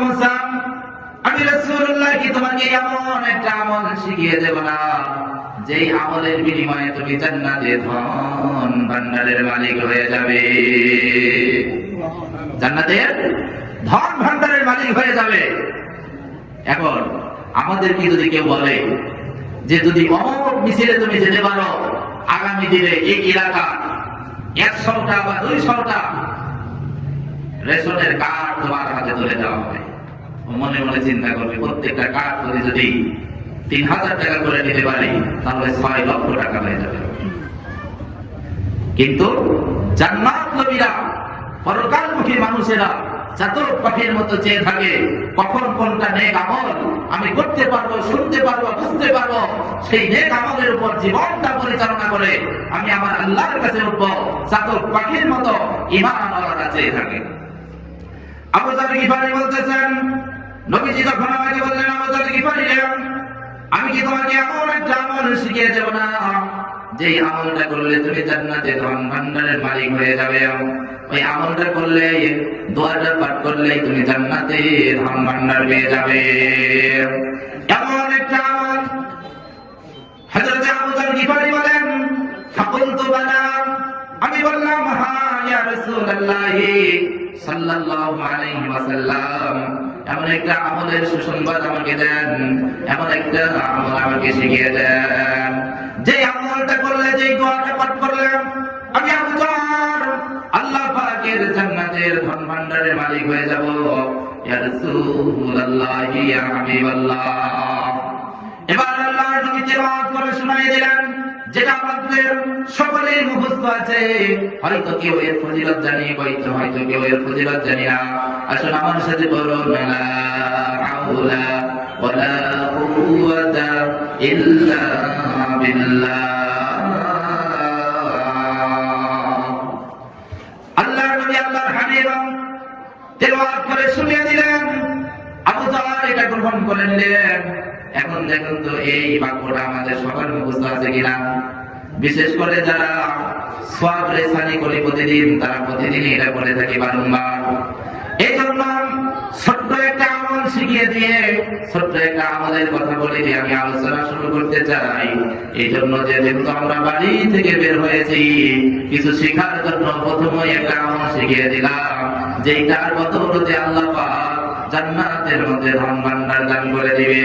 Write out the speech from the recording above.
মুসা, আমি রাসূলুল্লাহ কি তোমাকে এমন একটা আমল শিখিয়ে দেব না যেই আমলের বিনিময়ে তুমি জান্নাতে ধন ভান্ডারের মালিক হয়ে যাবে? জান্নাতের ধন ভান্ডারের মালিক হয়ে যাবে। এখন আমাদের কি যদি কেউ বলে যে যদি অমর মিছিলে তুমি যেতে পারো, আগামী দিনে এই এলাকা 100টা বা 200টা রেশনের কার্ড তোমার হাতে তুলে দেওয়া হবে, মনে মনে চিন্তা করবে প্রত্যেকটা কার্ড যদি 3000 টাকা করে নিতে পারি তাহলে 6 লক্ষ টাকা হয়ে যাবে। কিন্তু জান্নাতনবীরা, পরকালমুখী মানুষেরা চাতক পাখির মতো চেয়ে থাকে কখন কোনটা নেক আমল আমি করতে পারবো, শুনতে পারবো, বুঝতে পারবো, সেই নেক আমলের উপর জীবনটা পরিচালনা করে আমি আমার আল্লাহর কাছে উঠবো। চাতক পাখির মতো ঈমানওয়ালারা চেয়ে থাকে। আবু যর গিফারি বলতেছেন, নবীজি যখন আমাকে বললেন, আবু যর গিফারি আমি কি তোমাকে এমন একটা আমল শিখিয়ে দেব না যেই আমলটা করলে তুমি জান্নাতে ধন ভান্ডারের মালিক হয়ে যাবে? ওই আমলটা করলে, দোয়াটা পাঠ করলে তুমি জান্নাতে ধন ভান্ডার পেয়ে যাবে। এমন একটা আমল হযরত আবু যর গিফারি বলেন, ফাকুলতু বালা, আমি বললাম হ্যাঁ ইয়া রাসূলুল্লাহ সাল্লাল্লাহু আলাইহি ওয়াসাল্লাম, এমন একটা আমলের সুসংবাদ আমাকে দেন, এমন একটা আমল আমাকে শিখিয়ে দেন যে আমলটা করলে, যে দোয়াটা পাঠ করলে আমি আবু যর আল্লাহ পাকের জান্নাতের ধন ভান্ডারের মালিক হয়ে যাব। ইয়া রাসূলুল্লাহ ইয়া হাবিবাল্লাহ। এবার আল্লাহর নবী তেলাওয়াত করে শুনিয়ে দিলেন যেটা আমাদের সকলের মুখস্থ আছে, হয়তো কেউ এর ফজিলত জানি, হয়তো কেউ এর ফজিলত জানি না। আসুন আমার সাথে বলুন, লা হাওলা ওয়ালা কুওয়াতা ইল্লা বিল্লাহ। আল্লাহর নবী, আল্লাহর হাবিব তেলাওয়াত করে শুনিয়ে দিলেন, আবু যর এটা গ্রহণ করে নিলেন। এখন দেখুন তো এই বাক্যটা আমাদের সবার মুখস্থ আছে কিনা? বিশেষ করে যারা সওয়াব রেসানি করে প্রতিদিন, তারা প্রতিদিন এটা করে থাকে বারংবার। এই জন্য ছোট্ট একটা আমল শিখিয়ে দিয়ে, ছোট্ট একটা আমলের কথা বলে দিয়ে আমি আলোচনা শুরু করতে চাই। এই জন্য যে যেহেতু আমরা বাড়ি থেকে বের হয়েছি কিছু শেখার জন্য, প্রথমেই একটা আমল শিখিয়ে দিলাম যেটার বদৌলতে আল্লাহ পাক জান্নাতের মধ্যে ধন ভান্ডার দান করে দিবে।